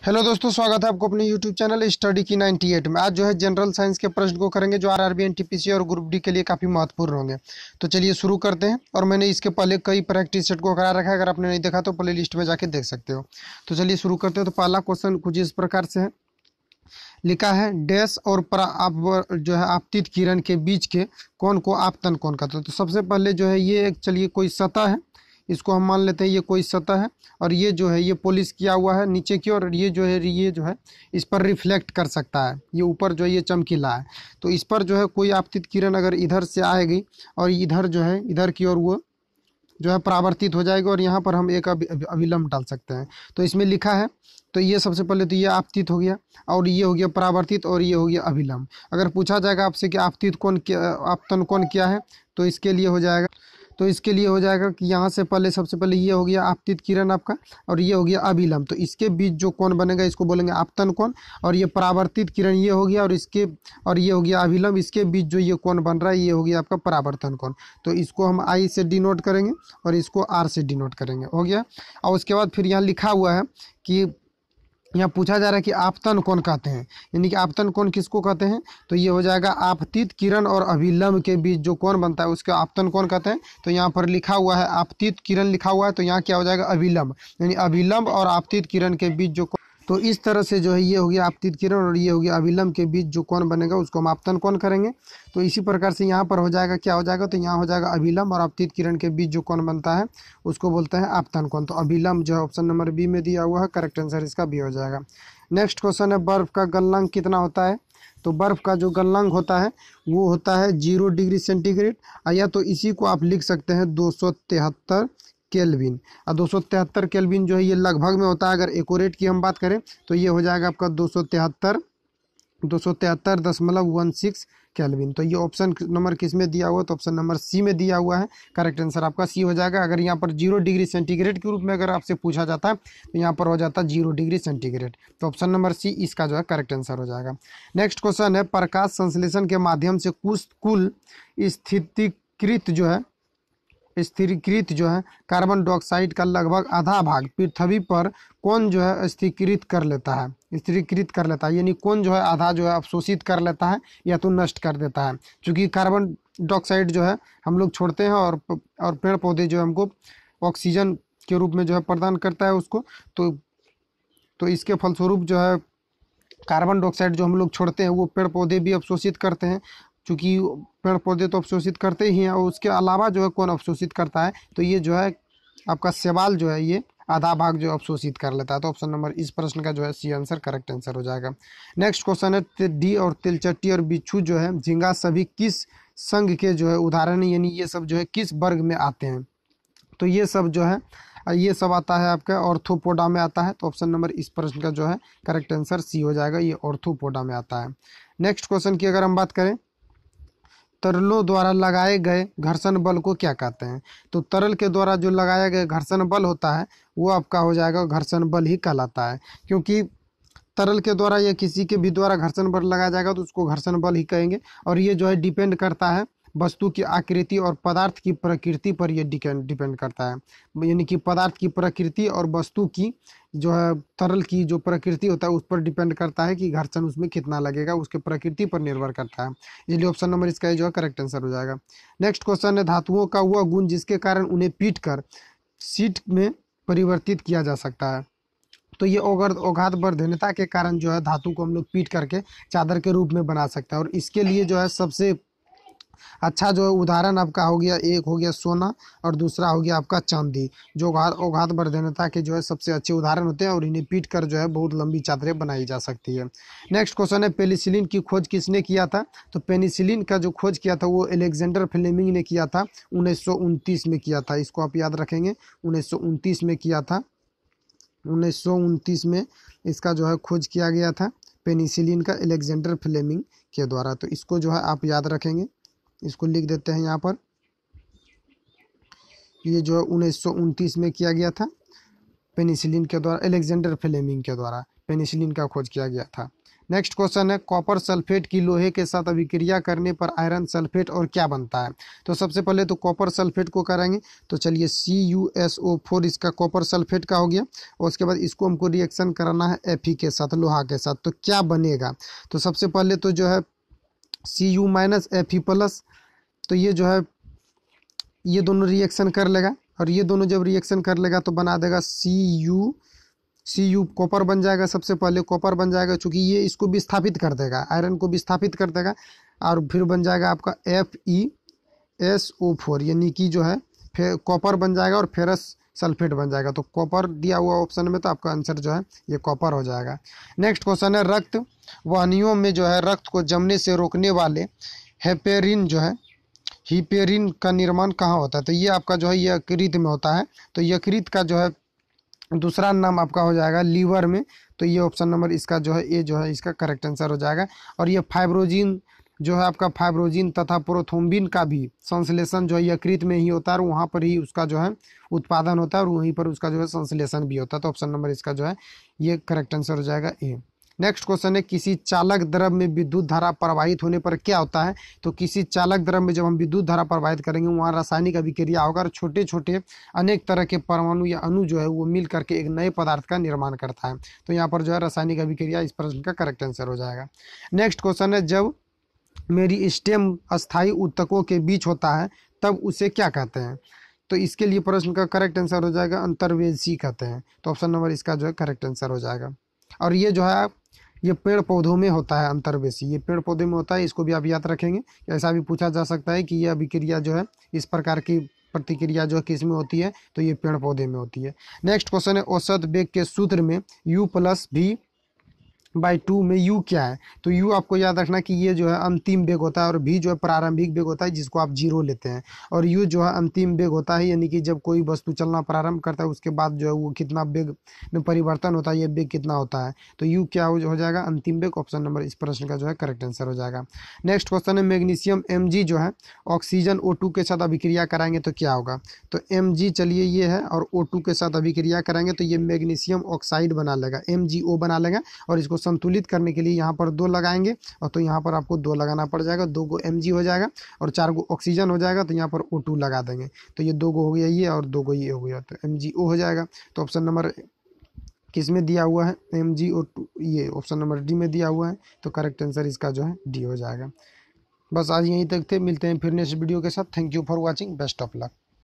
Hello दोस्तों, स्वागत है आपको अपने यूट्यूब चैनल स्टडी की 98 में। आज जो है जनरल साइंस के प्रश्न को करेंगे जो आरआरबी एनटीपीसी और ग्रुप डी के लिए काफ़ी महत्वपूर्ण होंगे। तो चलिए शुरू करते हैं। और मैंने इसके पहले कई प्रैक्टिस सेट को करा रखा है, अगर आपने नहीं देखा तो प्ले लिस्ट में जाके देख सकते हो। तो चलिए शुरू करते हैं। तो पहला क्वेश्चन कुछ इस प्रकार से है, लिखा है डैश और जो है आपतित किरण के बीच के कोण को आपतन कोण कहते हैं। तो सबसे पहले जो है ये एक, चलिए कोई सतह है, इसको हम मान लेते हैं ये कोई सतह है, और ये जो है ये पॉलिश किया हुआ है नीचे की, और ये जो है इस पर रिफ्लेक्ट कर सकता है। ये ऊपर जो है ये चमकीला है, तो इस पर जो है कोई आपतित किरण अगर इधर से आएगी और इधर जो है इधर की ओर वो जो है परावर्तित हो जाएगा, और यहाँ पर हम एक अभिलंब डाल सकते हैं। तो इसमें लिखा है, तो ये सबसे पहले तो ये आपतित हो गया, और ये हो गया परावर्तित, और ये हो गया अभिलंब। अगर पूछा जाएगा आपसे कि आपतित कोण क्या, आपतन कोण क्या है, तो इसके लिए हो जाएगा कि यहाँ से पहले सबसे पहले ये हो गया आपतित किरण आपका, और ये हो गया अभिलंब। तो इसके बीच जो कोण बनेगा इसको बोलेंगे आपतन कोण, और ये परावर्तित किरण ये हो गया, और ये हो गया अभिलंब। इसके बीच जो ये कोण बन रहा है ये हो गया आपका परावर्तन कोण। तो इसको हम आई से डिनोट करेंगे और इसको आर से डिनोट करेंगे, हो गया। और उसके बाद फिर यहाँ लिखा हुआ है कि यहाँ पूछा जा रहा है कि आपतन कोण कहते हैं, यानी कि आपतन कोण किसको कहते हैं, तो ये हो जाएगा आपतित किरण और अभिलंब के बीच जो कोण बनता है उसके आपतन कोण कहते हैं। तो यहाँ पर लिखा हुआ है आपतित किरण लिखा हुआ है, तो यहाँ क्या हो जाएगा अभिलंब, यानी अभिलंब और आपतित किरण के बीच जो, तो इस तरह से जो है ये हो गया आपतित किरण और ये हो गया अभिलंब के बीच जो कोण बनेगा उसको हम आपतन कोण करेंगे। तो इसी प्रकार से यहाँ पर हो जाएगा, क्या हो जाएगा, तो यहाँ हो जाएगा अभिलंब और आपतित किरण के बीच जो कोण बनता है उसको बोलते हैं आपतन कोण। तो अभिलंब जो है ऑप्शन नंबर बी में दिया हुआ है, करेक्ट आंसर इसका बी हो जाएगा। नेक्स्ट क्वेश्चन है, बर्फ का गलनांक कितना होता है। तो बर्फ का जो गलनांक होता है वो होता है 0 डिग्री सेंटीग्रेड, या तो इसी को आप लिख सकते हैं 273 केल्विन। और 273 केल्विन जो है ये लगभग में होता है, अगर एक्यूरेट की हम बात करें तो ये हो जाएगा आपका 273.16 केल्विन। तो ये ऑप्शन नंबर किस में दिया हुआ है, तो ऑप्शन नंबर सी में दिया हुआ है, करेक्ट आंसर आपका सी हो जाएगा। अगर यहाँ पर 0 डिग्री सेंटीग्रेड के रूप में अगर आपसे पूछा जाता है तो यहाँ पर हो जाता है 0 डिग्री सेंटीग्रेड। तो ऑप्शन नंबर सी इसका जो है करेक्ट आंसर हो जाएगा। नेक्स्ट क्वेश्चन है, प्रकाश संश्लेषण के माध्यम से कुल स्थिरीकृत जो है कार्बन डाइऑक्साइड का लगभग आधा भाग पृथ्वी पर कौन जो है स्थिरीकृत कर लेता है, यानी कौन जो है आधा जो है अवशोषित कर लेता है या तो नष्ट कर देता है। क्योंकि कार्बन डाइऑक्साइड जो है हम लोग छोड़ते हैं और पेड़ पौधे जो है हमको ऑक्सीजन के रूप में जो है प्रदान करता है उसको, तो इसके फलस्वरूप जो है कार्बन डाइऑक्साइड जो हम लोग छोड़ते हैं वो पेड़ पौधे भी अवशोषित करते हैं। चूँकि पेड़ पौधे तो अवशोषित करते ही हैं, और उसके अलावा जो है कौन अवशोषित करता है, तो ये जो है आपका शैवाल जो है ये आधा भाग जो अवशोषित कर लेता है। तो ऑप्शन नंबर इस प्रश्न का जो है सी आंसर करेक्ट आंसर हो जाएगा। नेक्स्ट क्वेश्चन है, डी और तिलचट्टी और बिच्छू जो है झींगा सभी किस संघ के जो है उदाहरण है, यानी ये सब जो है किस वर्ग में आते हैं। तो ये सब जो है ये सब आता है आपका ऑर्थोपोडा में आता है। तो ऑप्शन नंबर इस प्रश्न का जो है करेक्ट आंसर सी हो जाएगा, ये ऑर्थोपोडा में आता है। नेक्स्ट क्वेश्चन की अगर हम बात करें, तरलों द्वारा लगाए गए घर्षण बल को क्या कहते हैं। तो तरल के द्वारा जो लगाया गया घर्षण बल होता है वो आपका हो जाएगा घर्षण बल ही कहलाता है। क्योंकि तरल के द्वारा या किसी के भी द्वारा घर्षण बल लगाया जाएगा तो उसको घर्षण बल ही कहेंगे, और ये जो है डिपेंड करता है वस्तु की आकृति और पदार्थ की प्रकृति पर ये डिपेंड करता है। यानी कि पदार्थ की प्रकृति और वस्तु की जो है तरल की जो प्रकृति होता है उस पर डिपेंड करता है कि घर्षण उसमें कितना लगेगा, उसके प्रकृति पर निर्भर करता है। इसलिए ऑप्शन नंबर इसका जो है करेक्ट आंसर हो जाएगा। नेक्स्ट क्वेश्चन है, धातुओं का वह गुण जिसके कारण उन्हें पीट कर शीट में परिवर्तित किया जा सकता है। तो ये औघात वर्धनता के कारण जो है धातु को हम लोग पीट करके चादर के रूप में बना सकते हैं, और इसके लिए जो है सबसे अच्छा जो उदाहरण आपका हो गया, एक हो गया सोना और दूसरा हो गया आपका चांदी, जो औघात वर्धनता के जो है सबसे अच्छे उदाहरण होते हैं, और इन्हें पीट कर जो है बहुत लंबी चादरें बनाई जा सकती है। नेक्स्ट क्वेश्चन है, पेनिसिलिन की खोज किसने किया था। तो पेनिसिलिन का जो खोज किया था वो अलेक्जेंडर फ्लेमिंग ने किया था, 1929 में किया था। इसको आप याद रखेंगे, 1929 में किया था, 1929 में इसका जो है खोज किया गया था पेनिसिलिन का अलेक्जेंडर फ्लेमिंग के द्वारा। तो इसको जो है आप याद रखेंगे, इसको लिख देते हैं यहाँ पर, ये जो है 1929 में किया गया था पेनिसिलिन के द्वारा, अलेक्जेंडर फ्लेमिंग के द्वारा पेनिसिलिन का खोज किया गया था। नेक्स्ट क्वेश्चन है कॉपर सल्फेट की लोहे के साथ अभिक्रिया करने पर आयरन सल्फेट और क्या बनता है। तो सबसे पहले तो कॉपर सल्फेट को करेंगे, तो चलिए CuSO4 इसका कॉपर सल्फेट का हो गया, और उसके बाद इसको हमको रिएक्शन कराना है Fe के साथ, लोहा के साथ, तो क्या बनेगा। तो सबसे पहले तो जो है Cu माइनस Fe प्लस, तो ये जो है ये दोनों रिएक्शन कर लेगा, और ये दोनों जब रिएक्शन कर लेगा तो बना देगा Cu कॉपर बन जाएगा। सबसे पहले कॉपर बन जाएगा, चूंकि ये इसको विस्थापित कर देगा, आयरन को विस्थापित कर देगा, और फिर बन जाएगा आपका FeSO4, यानी कि जो है कॉपर बन जाएगा और फेरस सल्फेट बन जाएगा। तो कॉपर दिया हुआ ऑप्शन में, तो आपका आंसर जो है ये कॉपर हो जाएगा। नेक्स्ट क्वेश्चन है रक्त वाहिनियों में जो है रक्त को जमने से रोकने वाले हेपेरिन जो है हिपेरिन का निर्माण कहाँ होता है। तो ये आपका जो है ये यकृत में होता है। तो यकृत का जो है दूसरा नाम आपका हो जाएगा लीवर में। तो ये ऑप्शन नंबर इसका जो है ए जो है इसका करेक्ट आंसर हो जाएगा। और ये फाइब्रोजिन जो है आपका फाइब्रोजिन तथा प्रोथ्रोम्बिन का भी संश्लेषण जो है यकृत में ही होता है, और वहाँ पर ही उसका जो है उत्पादन होता है, और वहीं पर उसका जो है संश्लेषण भी होता है। तो ऑप्शन नंबर इसका जो है ये करेक्ट आंसर हो जाएगा ए। नेक्स्ट क्वेश्चन है किसी चालक द्रव में विद्युत धारा प्रवाहित होने पर क्या होता है। तो किसी चालक द्रव में जब हम विद्युत धारा प्रवाहित करेंगे वहाँ रासायनिक अभिक्रिया होगा, और छोटे छोटे अनेक तरह के परमाणु या अणु जो है वो मिल करके एक नए पदार्थ का निर्माण करता है। तो यहाँ पर जो है रासायनिक अभिक्रिया इस प्रश्न का करेक्ट आंसर हो जाएगा। नेक्स्ट क्वेश्चन है जब मेरी स्टेम अस्थायी ऊतकों के बीच होता है तब उसे क्या कहते हैं। तो इसके लिए प्रश्न का करेक्ट आंसर हो जाएगा अंतर्वेशी कहते हैं। तो ऑप्शन नंबर इसका जो है करेक्ट आंसर हो जाएगा। और ये जो है ये पेड़ पौधों में होता है अंतर्वेशी, ये पेड़ पौधे में होता है, इसको भी आप याद रखेंगे। ऐसा भी पूछा जा सकता है कि यह अभिक्रिया जो है इस प्रकार की प्रतिक्रिया जो है किस में होती है, तो ये पेड़ पौधे में होती है। नेक्स्ट क्वेश्चन है औसत वेग के सूत्र में U+V/2 में U क्या है। तो U आपको याद रखना कि ये जो है अंतिम वेग होता है, और V जो है प्रारंभिक वेग होता है जिसको आप 0 लेते हैं, और U जो है अंतिम वेग होता है, यानी कि जब कोई वस्तु चलना प्रारंभ करता है उसके बाद जो है वो कितना वेग में परिवर्तन होता है, ये वेग कितना होता है। तो U क्या हो जाएगा अंतिम वेग। ऑप्शन नंबर इस प्रश्न का जो है करेक्ट आंसर हो जाएगा। नेक्स्ट क्वेश्चन है मैग्नीशियम Mg जो है ऑक्सीजन O2 के साथ अभिक्रिया कराएंगे तो क्या होगा। तो Mg चलिए ये है, और O2 के साथ अभिक्रिया कराएंगे तो ये मैग्नीशियम ऑक्साइड बना लेगा, MgO बना लेगा, और इसको संतुलित करने के लिए यहाँ पर 2 लगाएंगे, और तो यहाँ पर आपको 2 लगाना पड़ जाएगा, 2 गो Mg हो जाएगा और 4 गो ऑक्सीजन हो जाएगा। तो यहाँ पर O2 लगा देंगे, तो ये 2 गो हो गया ये, और 2 गो ये हो गया, तो MgO हो जाएगा। तो ऑप्शन नंबर किस में दिया हुआ है MgO2, ये ऑप्शन नंबर डी में दिया हुआ है। तो करेक्ट आंसर इसका जो है डी हो जाएगा। बस आज यहीं तक थे, मिलते हैं फिर नेक्स्ट वीडियो के साथ। Thank you for watching, best of luck.